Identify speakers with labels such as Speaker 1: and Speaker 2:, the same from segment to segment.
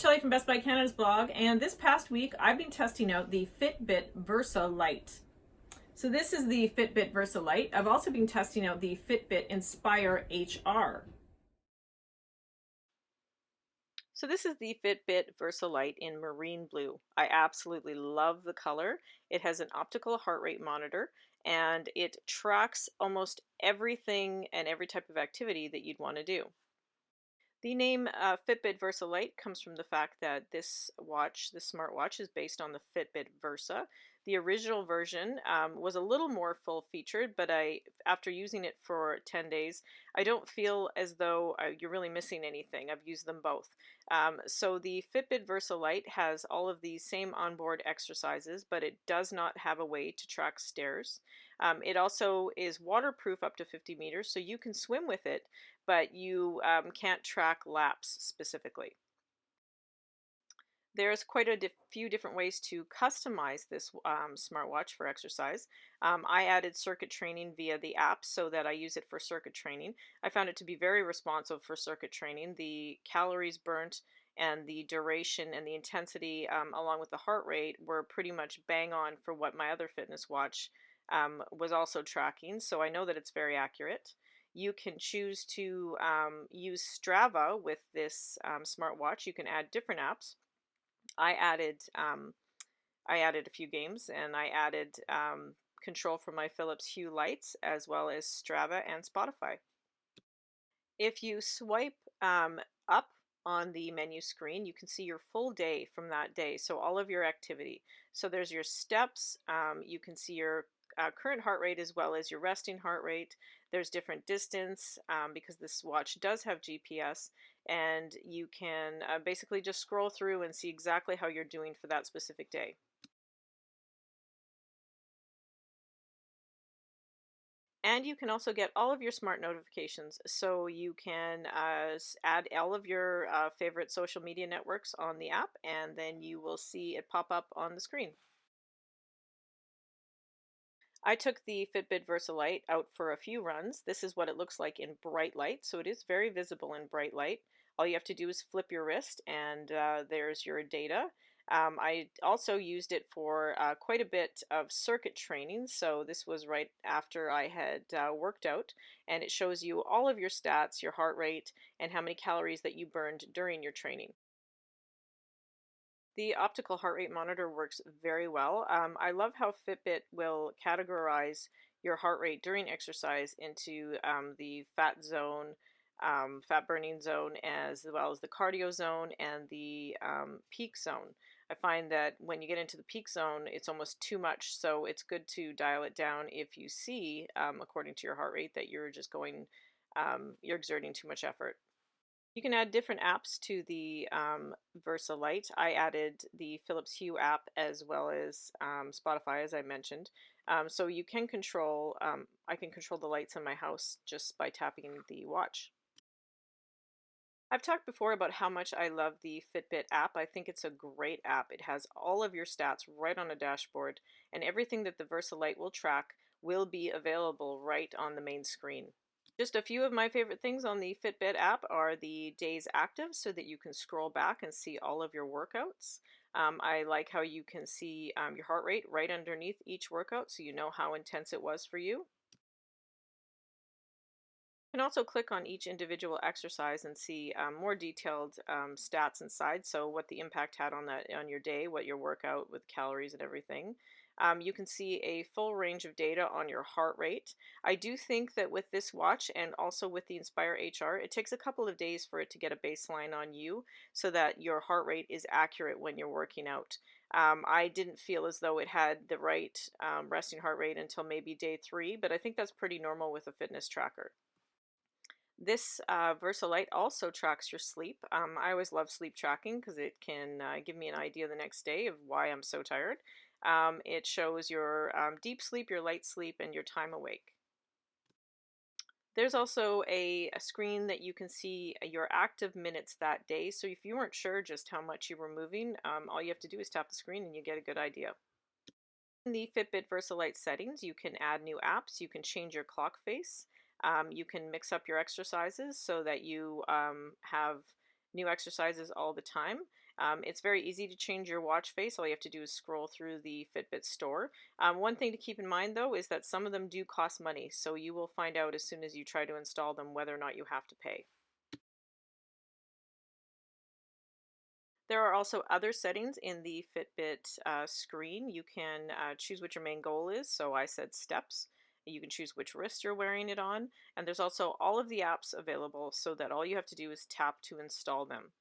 Speaker 1: Shelley from Best Buy Canada's blog, and this past week I've been testing out the Fitbit Versa Lite. So this is the Fitbit Versa Lite. I've also been testing out the Fitbit Inspire HR. So this is the Fitbit Versa Lite in marine blue. I absolutely love the color. It has an optical heart rate monitor and it tracks almost everything and every type of activity that you'd want to do. The name Fitbit Versa Lite comes from the fact that this smartwatch, is based on the Fitbit Versa. The original version was a little more full-featured, but after using it for 10 days, I don't feel as though you're really missing anything. I've used them both. So the Fitbit Versa Lite has all of the same onboard exercises, but it does not have a way to track stairs. It also is waterproof up to 50 meters, so you can swim with it, but you can't track laps specifically. There's quite a few different ways to customize this smartwatch for exercise. I added circuit training via the app so that I use it for circuit training. I found it to be very responsive for circuit training. The calories burnt and the duration and the intensity along with the heart rate were pretty much bang on for what my other fitness watch was also tracking, so I know that it's very accurate. You can choose to use Strava with this smartwatch. You can add different apps. I added a few games, and I added control for my Philips Hue lights as well as Strava and Spotify. If you swipe up on the menu screen, you can see your full day from that day, so all of your activity. So there's your steps, you can see your current heart rate as well as your resting heart rate. There's different distance because this watch does have GPS, and you can basically just scroll through and see exactly how you're doing for that specific day. And you can also get all of your smart notifications, so you can add all of your favorite social media networks on the app, and then you will see it pop up on the screen. I took the Fitbit Versa Lite out for a few runs. This is what it looks like in bright light, so it is very visible in bright light. All you have to do is flip your wrist, and there's your data. I also used it for quite a bit of circuit training, so this was right after I had worked out, and it shows you all of your stats, your heart rate, and how many calories that you burned during your training. The optical heart rate monitor works very well. I love how Fitbit will categorize your heart rate during exercise into the fat zone, fat burning zone, as well as the cardio zone and the peak zone. I find that when you get into the peak zone, it's almost too much, so it's good to dial it down if you see, according to your heart rate, that you're just you're exerting too much effort. You can add different apps to the Versa Lite. I added the Philips Hue app as well as Spotify, as I mentioned. So you can control, I can control the lights in my house just by tapping the watch. I've talked before about how much I love the Fitbit app. I think it's a great app. It has all of your stats right on a dashboard, and everything that the Versa Lite will track will be available right on the main screen. Just a few of my favorite things on the Fitbit app are the days active, so that you can scroll back and see all of your workouts. I like how you can see your heart rate right underneath each workout, so you know how intense it was for you. You can also click on each individual exercise and see more detailed stats inside, so what the impact had on your day, what your workout with calories and everything. You can see a full range of data on your heart rate. I do think that with this watch and also with the Inspire HR, it takes a couple of days for it to get a baseline on you so that your heart rate is accurate when you're working out. I didn't feel as though it had the right resting heart rate until maybe day 3, but I think that's pretty normal with a fitness tracker. This Versa Lite also tracks your sleep. I always love sleep tracking because it can give me an idea the next day of why I'm so tired. It shows your deep sleep, your light sleep, and your time awake. There's also a screen that you can see your active minutes that day. So if you weren't sure just how much you were moving, all you have to do is tap the screen and you get a good idea. In the Fitbit Versa Lite settings, you can add new apps, you can change your clock face, you can mix up your exercises so that you have new exercises all the time. It's very easy to change your watch face. All you have to do is scroll through the Fitbit store. One thing to keep in mind though is that some of them do cost money, so you will find out as soon as you try to install them whether or not you have to pay. There are also other settings in the Fitbit screen. You can choose what your main goal is. So I said steps. You can choose which wrist you're wearing it on. And there's also all of the apps available so that all you have to do is tap to install them.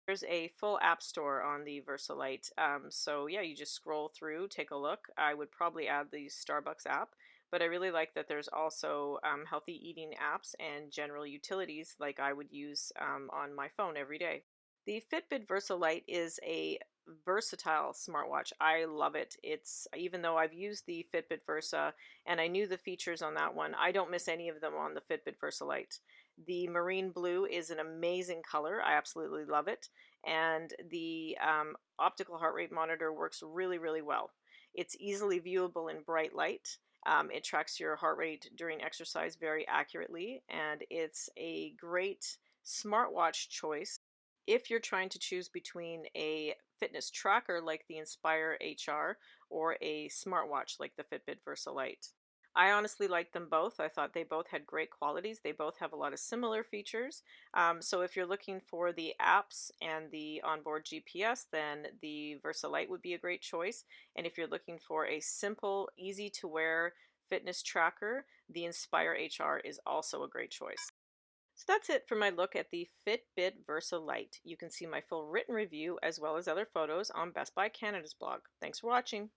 Speaker 1: There's a full app store on the Versalite. So yeah, you just scroll through, take a look. I would probably add the Starbucks app, but I really like that there's also healthy eating apps and general utilities like I would use on my phone every day. The Fitbit Versa Lite is a versatile smartwatch. I love it. It's even though I've used the Fitbit Versa and I knew the features on that one, I don't miss any of them on the Fitbit Versa Lite. The marine blue is an amazing color. I absolutely love it. And the optical heart rate monitor works really, really well. It's easily viewable in bright light. It tracks your heart rate during exercise very accurately, and it's a great smartwatch choice if you're trying to choose between a fitness tracker like the Inspire HR or a smartwatch like the Fitbit Versa Lite. I honestly liked them both. I thought they both had great qualities. They both have a lot of similar features. So if you're looking for the apps and the onboard GPS, then the Versa Lite would be a great choice. And if you're looking for a simple, easy to wear fitness tracker, the Inspire HR is also a great choice. So that's it for my look at the Fitbit Versa Lite. You can see my full written review as well as other photos on Best Buy Canada's blog. Thanks for watching.